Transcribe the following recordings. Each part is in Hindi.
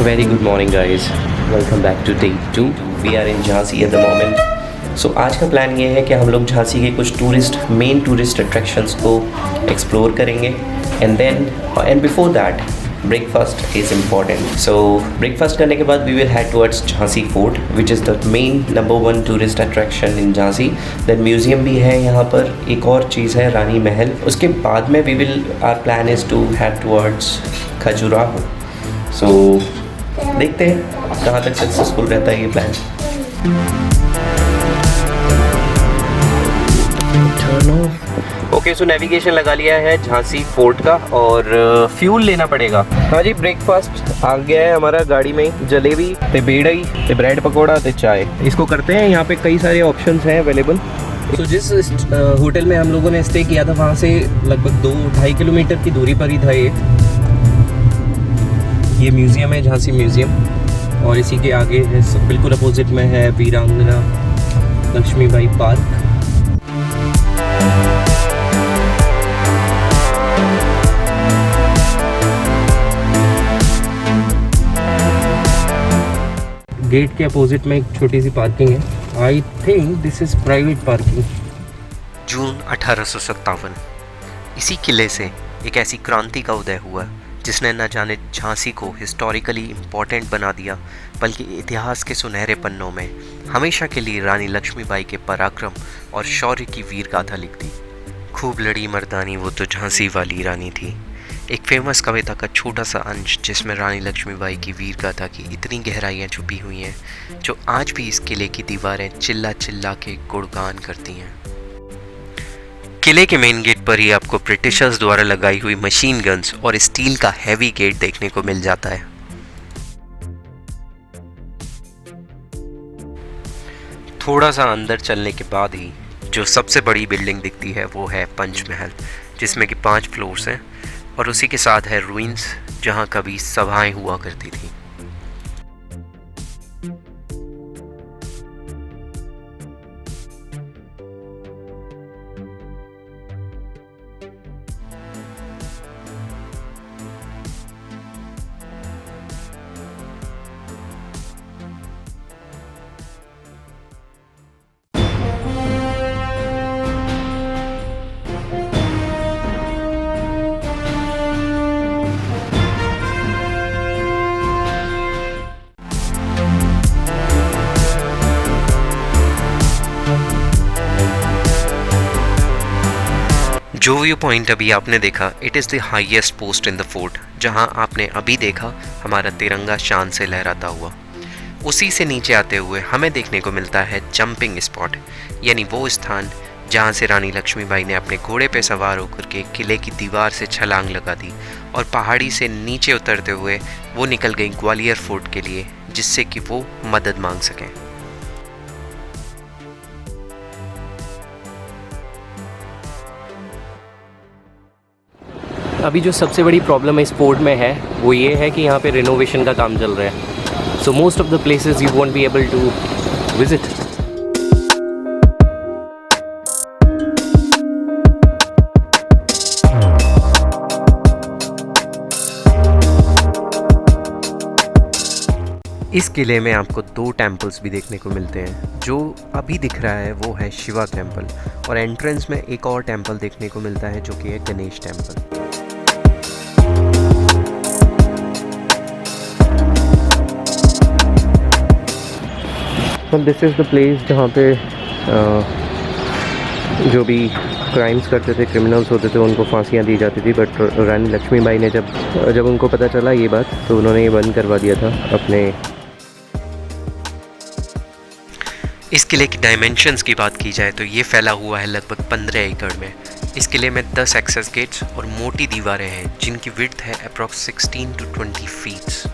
Very good morning guys. Welcome back to day 2. We are in Jhansi at the moment. So आज का प्लान ये है कि हम लोग झांसी के कुछ मेन टूरिस्ट अट्रैक्शंस को एक्सप्लोर करेंगे and before that breakfast is important. So breakfast करने के बाद we will head towards Jhansi fort which is the main number 1 tourist attraction in Jhansi. Then museum भी है यहाँ पर. एक और चीज़ है रानी महल. उसके बाद में our plan is to head towards Khajuraho. So देखते हैं कहाँ तक सक्सेसफुल रहता है ये प्लान. ओके, सो नेविगेशन लगा लिया है झांसी फोर्ट का और फ्यूल लेना पड़ेगा. हाँ जी, ब्रेकफास्ट आ गया है हमारा गाड़ी में. जलेबी ते बेड़ई ते ब्रेड पकौड़ा ते चाय. इसको करते हैं. यहाँ पे कई सारे ऑप्शंस हैं अवेलेबल. तो जिस होटल में हम लोगों ने स्टे किया था वहाँ से लगभग 2-2.5 किलोमीटर की दूरी पर ही था ये म्यूज़ियम है, झांसी म्यूज़ियम. और इसी के आगे है बिल्कुल अपोजिट में है वीरांगना लक्ष्मीबाई पार्क. गेट के अपोजिट में एक छोटी सी पार्किंग है. I think this is private parking. जून 1857 इसी किले से एक ऐसी क्रांति का उदय हुआ जिसने न जाने झांसी को हिस्टोरिकली इम्पॉर्टेंट बना दिया, बल्कि इतिहास के सुनहरे पन्नों में हमेशा के लिए रानी लक्ष्मीबाई के पराक्रम और शौर्य की वीर गाथा लिख दी. खूब लड़ी मर्दानी वो तो झांसी वाली रानी थी. एक फेमस कविता का छोटा सा अंश जिसमें रानी लक्ष्मीबाई की वीर गाथा की इतनी गहराइयाँ छुपी हुई हैं जो आज भी इस किले की दीवारें चिल्ला चिल्ला के गुणगान करती हैं. किले के मेन गेट पर ही आपको ब्रिटिशर्स द्वारा लगाई हुई मशीन गन्स और स्टील का हैवी गेट देखने को मिल जाता है. थोड़ा सा अंदर चलने के बाद ही जो सबसे बड़ी बिल्डिंग दिखती है वो है पंचमहल, जिसमें कि 5 फ्लोर्स हैं और उसी के साथ है रुइंस जहां कभी सभाएं हुआ करती थी. जो व्यू पॉइंट अभी आपने देखा, it is the highest post in the fort, जहां आपने अभी देखा हमारा तिरंगा शान से लहराता हुआ. उसी से नीचे आते हुए हमें देखने को मिलता है जंपिंग स्पॉट, यानी वो स्थान जहां से रानी लक्ष्मीबाई ने अपने घोड़े पे सवार होकर के किले की दीवार से छलांग लगा दी और पहाड़ी से नीचे उतरते हुए वो निकल गई ग्वालियर फोर्ट के लिए, जिससे कि वो मदद मांग सकें. अभी जो सबसे बड़ी प्रॉब्लम इस फोर्ट में है वो ये है कि यहाँ पे रिनोवेशन का काम चल रहा है. So most of the places you won't be able to visit. इस किले में आपको 2 टेम्पल्स भी देखने को मिलते हैं. जो अभी दिख रहा है वो है शिवा टेम्पल और एंट्रेंस में एक और टेम्पल देखने को मिलता है जो कि है Ganesh temple. This is the place जहाँ पे जो भी क्राइम्स करते थे, क्रिमिनल्स होते थे, उनको फांसियाँ दी जाती थी. बट रानी लक्ष्मीबाई ने जब उनको पता चला ये बात, तो उन्होंने ये बंद करवा दिया था अपने. इस किले की डायमेंशंस की बात की जाए तो ये फैला हुआ है लगभग 15 एकड़ में. इस किले में 10 एक्सेस गेट्स और मोटी दीवारें हैं जिनकी विड्थ है अप्रॉक्स 16 to 20 फीट्स.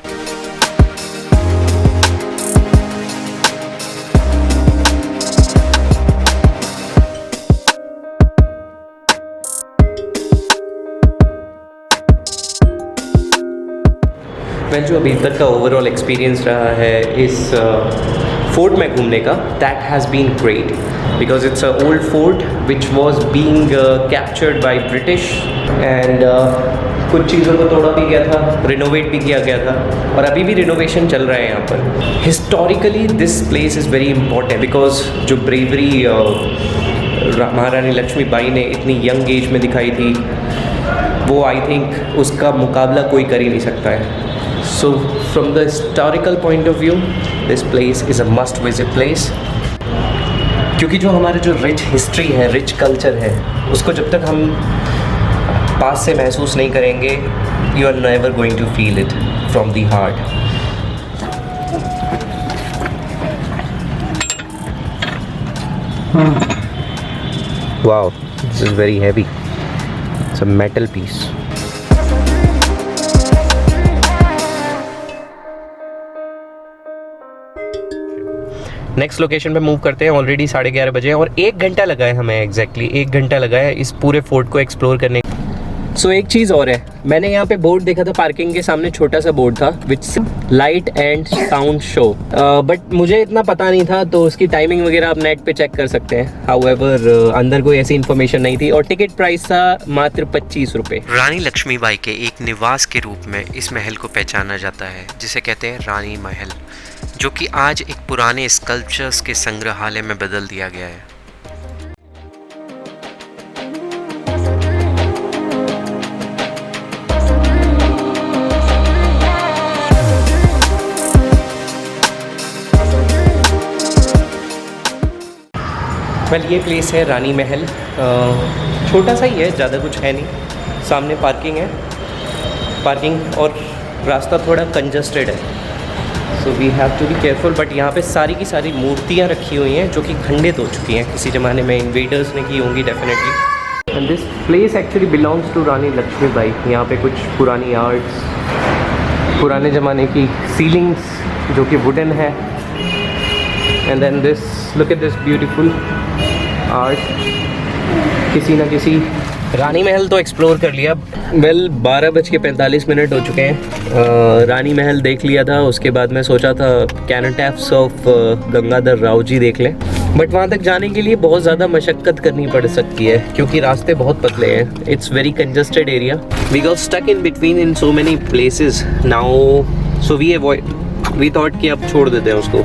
मैं जो अभी तक का ओवरऑल एक्सपीरियंस रहा है इस फोर्ट में घूमने का, that has been great because it's a old fort which was being captured by British and कुछ चीज़ों को तोड़ा भी गया था, रिनोवेट भी किया गया था और अभी भी रिनोवेशन चल रहा है यहाँ पर। Historically this place is very important because जो ब्रेवरी महारानी लक्ष्मीबाई ने इतनी यंग एज में दिखाई थी, वो आई थिंक उसका मुकाबला कोई कर ही नहीं सकता है। So from the historical point of view this place is a must visit place, क्योंकि जो हमारे जो रिच हिस्ट्री है, रिच कल्चर है, उसको जब तक हम पास से महसूस नहीं करेंगे, you are never going to feel it from the heart. Wow, this is very heavy. It's a metal piece. Next location पे मूव करते हैं। ऑलरेडी 11:30 बजे हैं और 1 घंटा लगा है हमें, एग्जैक्टली 1 घंटा लगा है इस पूरे फोर्ट को एक्सप्लोर करने। सो एक चीज़ और है, मैंने यहाँ पे बोर्ड देखा था, पार्किंग के सामने छोटा सा बोर्ड था which light and sound show, but मुझे इतना पता नहीं था, तो उसकी टाइमिंग वगैरह आप नेट पे चेक कर सकते हैं। हाउएवर अंदर कोई ऐसी इन्फॉर्मेशन नहीं थी और टिकट प्राइस था मात्र 25 रुपये। रानी लक्ष्मीबाई के एक निवास के रूप में इस महल को पहचाना जाता है, जिसे कहते हैं रानी महल, जो कि आज एक पुराने स्कल्पचर्स के संग्रहालय में बदल दिया गया है। वेल ये प्लेस है रानी महल, छोटा सा ही है, ज़्यादा कुछ है नहीं। सामने पार्किंग है, पार्किंग और रास्ता थोड़ा कंजस्टेड है, so we have to be careful. But यहाँ पे सारी की सारी मूर्तियाँ रखी हुई हैं जो कि खंडित हो चुकी हैं, किसी ज़माने में इन्वेडर्स ने की होंगी definitely. And this place actually belongs to Rani Lakshmibai. यहाँ पे कुछ पुरानी आर्ट्स, पुराने ज़माने की सीलिंग्स जो कि वुडन है, and then this, look at this beautiful art. किसी ना किसी रानी महल तो एक्सप्लोर कर लिया। वेल 12:45 हो चुके हैं। रानी महल देख लिया था, उसके बाद मैं सोचा था कैनोटैफ्स ऑफ गंगाधर राव जी देख लें, बट वहाँ तक जाने के लिए बहुत ज़्यादा मशक्क़त करनी पड़ सकती है क्योंकि रास्ते बहुत पतले हैं। It's very congested area, we got stuck in between in so many places now, so we thought कि अब छोड़ देते हैं उसको।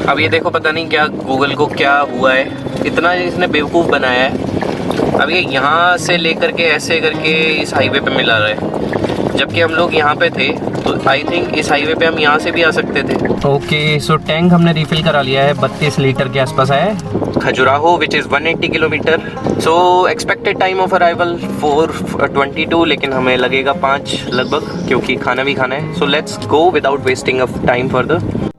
अब ये देखो, पता नहीं क्या गूगल को क्या हुआ है, इतना इसने बेवकूफ़ बनाया है। अब ये यहाँ से लेकर के ऐसे करके इस हाईवे पे मिला रहा है, जबकि हम लोग यहाँ पे थे, तो आई थिंक इस हाईवे पे हम यहाँ से भी आ सकते थे। ओके, सो टैंक हमने रिफिल करा लिया है, 32 लीटर के आसपास है। Khajuraho which is 180 kilometre. So expected time of arrival 4:22, लेकिन हमें लगेगा 5 लगभग, क्योंकि खाना भी खाना है। So let's go without wasting of time further.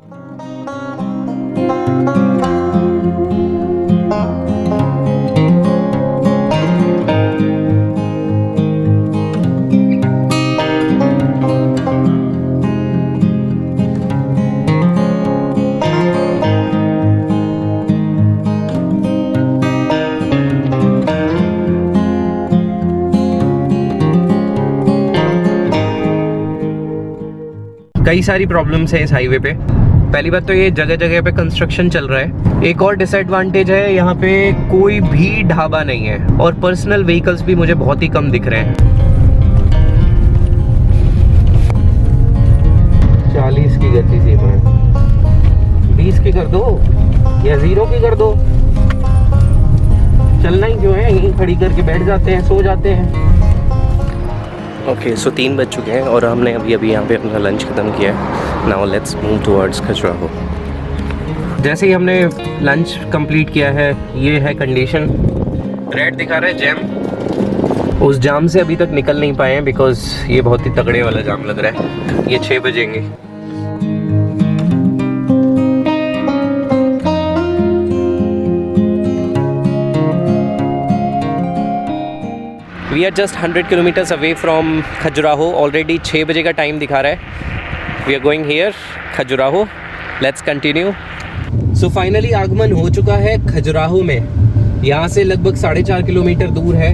कई सारी प्रॉब्लम्स हैं इस हाईवे पे। पहली बात तो ये जगह जगह पे कंस्ट्रक्शन चल रहा है। एक और डिसएडवांटेज है, यहाँ पे कोई भी ढाबा नहीं है और पर्सनल व्हीकल्स भी मुझे बहुत ही कम दिख रहे हैं। 40 की गति सीमा है, 20 की कर दो या 0 की कर दो। चलना ही क्यों है, यहीं खड़ी करके बैठ जाते हैं, सो जाते हैं। ओके, सो 3 बज चुके हैं और हमने अभी यहाँ पे अपना लंच ख़त्म किया है। Now let's move towards Khajuraho. जैसे ही हमने लंच कंप्लीट किया है, ये है कंडीशन। रेड दिखा रहा है जैम, उस जाम से अभी तक निकल नहीं पाए हैं बिकॉज ये बहुत ही तगड़े वाला जाम लग रहा है। ये 6 बजेंगे। We are just 100 kilometres away from Khajuraho. Already 6 बजे का टाइम दिखा रहा है। We are going here Khajuraho, let's continue. So finally आगमन हो चुका है खजुराहो में। यहाँ से लगभग 4.5 किलोमीटर दूर है।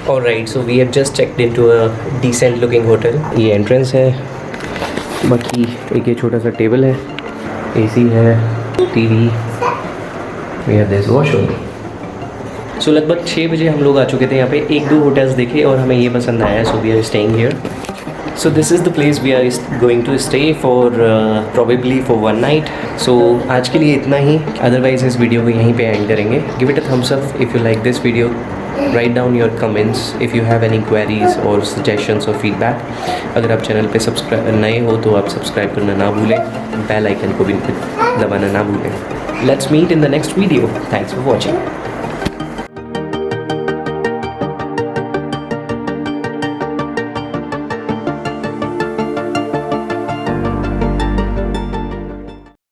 Alright, so we have just checked into a decent looking hotel. ये एंट्रेंस है, बाकी एक छोटा सा टेबल है, AC है, TV, we have this washroom. So लगभग 6 बजे हम लोग आ चुके थे यहाँ पे, 1-2 होटल्स देखे और हमें ये पसंद आया, so we are staying here. So this is the place we are going to stay for probably for one night. So आज के लिए इतना ही, otherwise इस वीडियो को यहीं पे एंड करेंगे. Give it a thumbs up if you like this video. Write down your comments if you have any queries or suggestions or feedback. अगर आप चैनल पे सब्सक्राइब नए हो तो आप सब्सक्राइब करना ना भूलें, बेल आइकन को भी दबाना ना भूलें. Let's meet in the next video. Thanks for watching.